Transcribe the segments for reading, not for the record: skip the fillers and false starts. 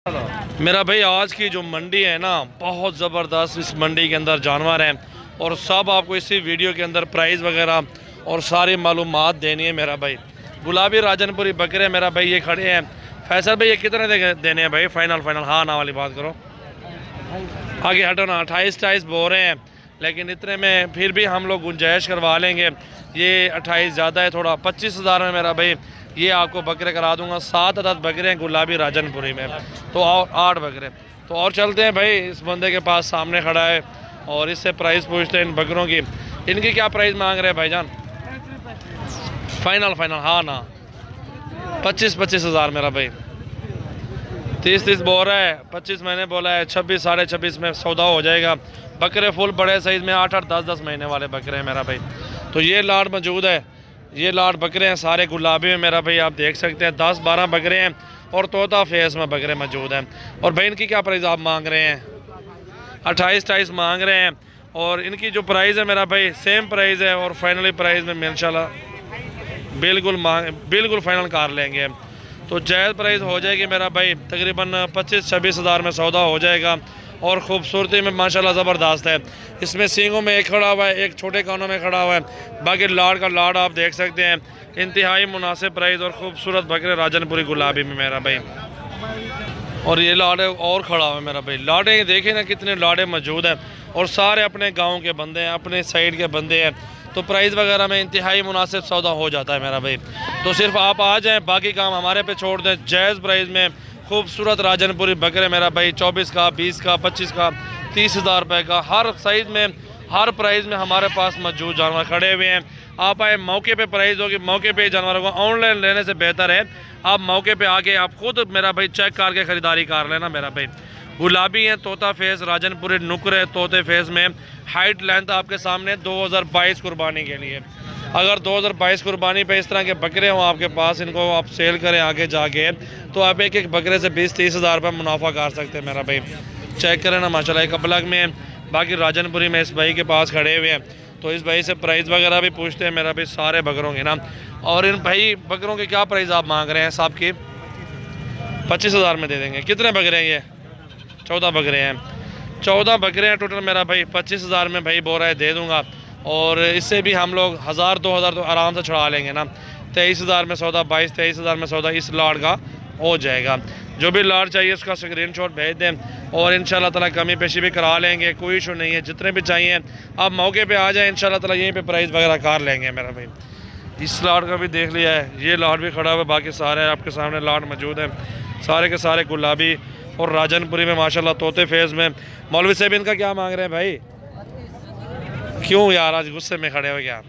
मेरा भाई आज की जो मंडी है ना, बहुत ज़बरदस्त इस मंडी के अंदर जानवर हैं और सब आपको इसी वीडियो के अंदर प्राइस वगैरह और सारी मालूमात देनी है। मेरा भाई गुलाबी राजनपुरी बकरे मेरा भाई ये खड़े हैं। फैसल भाई ये कितने देने हैं भाई? फाइनल फाइनल हाँ ना वाली बात करो, आगे हटो ना। 28-28 बोल रहे हैं, लेकिन इतने में फिर भी हम लोग गुंजाइश करवा लेंगे। ये 28 ज़्यादा है थोड़ा। 25,000 में मेरा भाई ये आपको बकरे करा दूंगा। 7 अदद बकरे हैं गुलाबी राजनपुरी में, तो और 8 बकरे। तो और चलते हैं भाई, इस बंदे के पास सामने खड़ा है और इससे प्राइस पूछते हैं इन बकरों की। इनकी क्या प्राइस मांग रहे हैं भाईजान? फाइनल फाइनल हाँ ना। 25,000 मेरा भाई। 30 बोल रहा है, 25 मैंने बोला है। 26 साढ़े 26 में सौदा हो जाएगा। बकरे फुल बड़े साइज़ में 8-8 10-10 महीने वाले बकरे हैं मेरा भाई। तो ये लाट मौजूद है, ये लाट बकरे हैं सारे गुलाबी में मेरा भाई। आप देख सकते हैं 10-12 बकरे हैं और तोता फेस में बकरे मौजूद हैं। और भाई इनकी क्या प्राइस आप मांग रहे हैं? 28-28 मांग रहे हैं। और इनकी जो प्राइस है मेरा भाई सेम प्राइस है और फाइनली प्राइस में इंशाल्लाह बिल्कुल फाइनल कर लेंगे। तो जायज़ प्राइस हो जाएगी मेरा भाई। तकरीबन 25-26 हज़ार में सौदा हो जाएगा। और ख़ूबसूरती में माशाल्लाह ज़बरदस्त है। इसमें सींगों में एक खड़ा हुआ है, एक छोटे कानों में खड़ा हुआ है। बाकी लाड़ का लाड़ आप देख सकते हैं। इंतहाई मुनासिब प्राइस और ख़ूबसूरत बकरे राजनपुरी गुलाबी में मेरा भाई। और ये लाड़े और खड़ा हुआ है मेरा भाई। लाड़े देखें ना कितने लाड़े मौजूद हैं और सारे अपने गाँव के बंदे हैं, अपने साइड के बंदे हैं। तो प्राइस वगैरह में इंतहाई मुनासिब सौदा हो जाता है मेरा भाई। तो सिर्फ आप आ जाएँ, बाकी काम हमारे पे छोड़ दें। जायज़ प्राइस में खूबसूरत राजनपुरी बकरे मेरा भाई 24 का, 20 का, 25 का, 30,000 रुपये का, हर साइज़ में हर प्राइस में हमारे पास मौजूद जानवर खड़े हुए हैं। आप आए, मौके पे प्राइस होगी, मौके पे जानवरों को ऑनलाइन लेने से बेहतर है आप मौके पे आके आप खुद मेरा भाई चेक करके ख़रीदारी कर लेना मेरा भाई। गुलाबी हैं, तोता फेस, राजनपुरी नुकरे तोते फेस में। हाइट लेंथ आपके सामने 2022 कुर्बानी के लिए। अगर 2022 कुर्बानी पे इस तरह के बकरे हों आपके पास, इनको आप सेल करें आगे जाके, तो आप एक एक बकरे से 20-30 हज़ार रुपये मुनाफा कर सकते हैं मेरा भाई। चेक करें ना माशाल्लाह। एक अबलग में, बाकी राजनपुरी में इस भाई के पास खड़े हुए हैं। तो इस भाई से प्राइस वगैरह भी पूछते हैं मेरा भाई सारे बकरों के ना। और इन भाई बकरों के क्या प्राइस आप मांग रहे हैं? साहब की 25,000 में दे देंगे। कितने बकरे हैं ये? 14 बकरे हैं। 14 बकरे हैं टोटल मेरा भाई। 25,000 में भाई बोल रहा है दे दूँगा। और इससे भी हम लोग 1000-2000 तो आराम से छुड़ा लेंगे ना। 23,000 में सौदा, 22-23,000 में सौदा इस लाड़ का हो जाएगा। जो भी लाड़ चाहिए उसका स्क्रीनशॉट भेज दें और इंशाल्लाह ताला कमी पेशी भी करा लेंगे, कोई इशू नहीं है। जितने भी चाहिए आप मौके पे आ जाएं, इंशाल्लाह ताला यहीं पे प्राइस वगैरह कर लेंगे मेरा भाई। इस लाड़ का भी देख लिया है, ये लाड़ भी खड़ा हुआ है। बाकी सारे आपके सामने लाड़ मौजूद हैं, सारे के सारे गुलाबी और राजनपुरी में माशाल्लाह तोते फेज़ में। मौलवी साहब इनका क्या मांग रहे हैं भाई? क्यों यार आज गुस्से में खड़े हो गया?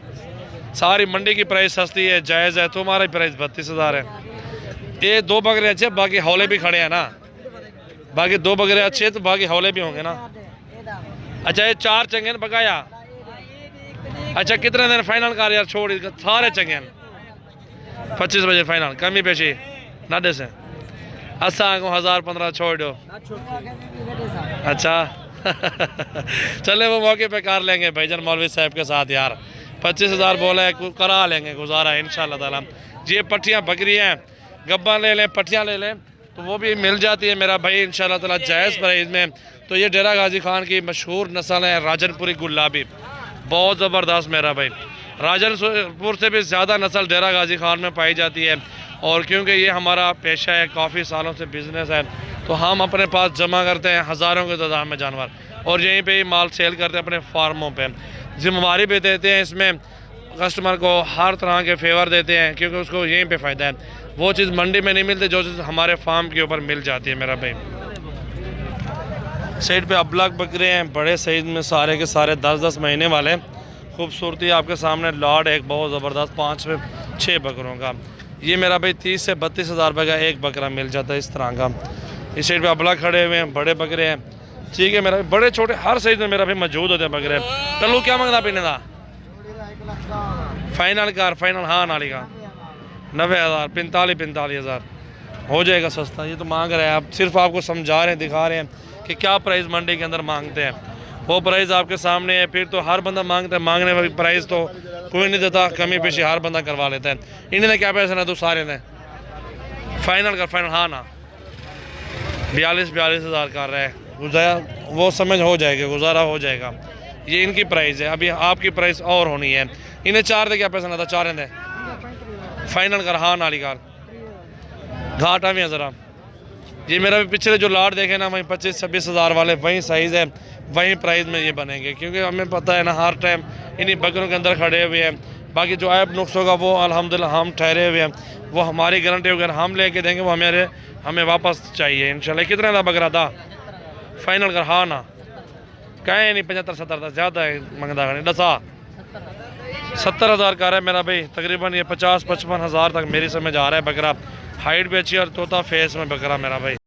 सारी मंडी की प्राइस सस्ती है, जायज़ है। तुम्हारी प्राइस 32,000 है। ये 2 बकरे अच्छे, बाकी हौले भी खड़े हैं ना। बाकी 2 बकरे अच्छे तो बाकी हौले भी होंगे ना। अच्छा ये 4 चंगे बकाया। अच्छा कितने दिन फाइनल कर यार? छोड़ सारे चंगे 25 बजे फाइनल, कमी पेशी ना दे से। अच्छा 1000-15 छोड़ दो। अच्छा चले वो मौके पे कर लेंगे भाईजान मौलवी साहब के साथ यार। 25,000 बोला है, करा लेंगे गुजारा इंशाल्लाह ताला। ये पट्टियाँ बकरी हैं, गब्बा ले लें, पट्टियाँ ले लें तो वो भी मिल जाती है मेरा भाई इंशाल्लाह ताला जायज़ प्राइस में। तो ये डेरा गाजी खान की मशहूर नस्ल है राजनपुरी गुलाबी, बहुत ज़बरदस्त मेरा भाई। राजनपुर से भी ज़्यादा नस्ल डेरा गाजी खान में पाई जाती है। और क्योंकि ये हमारा पेशा है, काफ़ी सालों से बिज़नेस है, तो हम अपने पास जमा करते हैं हज़ारों की तादाद में जानवर और यहीं पे ही माल सेल करते हैं अपने फार्मों पे। ज़िम्मेवारी भी देते हैं इसमें, कस्टमर को हर तरह के फेवर देते हैं क्योंकि उसको यहीं पे फ़ायदा है। वो चीज़ मंडी में नहीं मिलती जो चीज़ हमारे फार्म के ऊपर मिल जाती है मेरा भाई। साइड पे अबलग बकरे हैं बड़े साइज़ में, सारे के सारे 10-10 महीने वाले। खूबसूरती आपके सामने लाड एक बहुत ज़बरदस्त 5-6 बकरों का। ये मेरा भाई 30 से 32,000 रुपये का एक बकरा मिल जाता है इस तरह का। इस साइड पे अबला खड़े हुए हैं, बड़े बकरे हैं। ठीक है मेरा भाई, बड़े छोटे हर साइज में मेरा भाई मौजूद होते हैं बकरे। टल्लू क्या मांगता पीने का? फाइनल कार फाइनल हाँ नाली का 90,000, 45,000 हो जाएगा सस्ता। ये तो मांग रहे हैं, आप सिर्फ आपको समझा रहे हैं, दिखा रहे हैं कि क्या प्राइस मंडी के अंदर मांगते हैं। वो प्राइस आपके सामने है। फिर तो हर बंदा मांगता है, मांगने वाली प्राइस तो कोई नहीं देता, कमी पेशी हर बंदा करवा लेता है। इन्होंने क्या पैसे ना तो सारे ने फाइनल कर फाइनल हाँ ना 42 हज़ार कर रहा है, गुजारा वो समझ हो जाएगा, गुजारा हो जाएगा। ये इनकी प्राइस है, अभी आपकी प्राइस और होनी है। इन्हें 4 दे क्या पैसा ना था, 4 दे फाइनल कर, हाँ नाली कार घाटा में ज़रा। ये मेरा भी पिछले जो लाट देखे ना, वहीं 25-26 हज़ार वाले वहीं साइज़ है, वहीं प्राइस में ये बनेंगे, क्योंकि हमें पता है ना हर टाइम इन्हीं बकरों के अंदर खड़े हुए हैं। बाकी जो ऐप नुक्स होगा वो अल्हम्दुलिल्लाह हम ठहरे हुए हैं, वो हमारी गारंटी अगर हम लेके देंगे वो हमें वापस चाहिए इंशाल्लाह। कितना था बकरा था फाइनल कर, हाँ ना कहें नहीं 75-70 था, ज़्यादा है मंगदा नहीं दसा 70 हज़ार का है मेरा भाई। तकरीबन ये 50-55 हज़ार तक मेरी समझ आ रहा है बकरा। हाइट भी अच्छी और तोता फेस में बकरा मेरा भाई।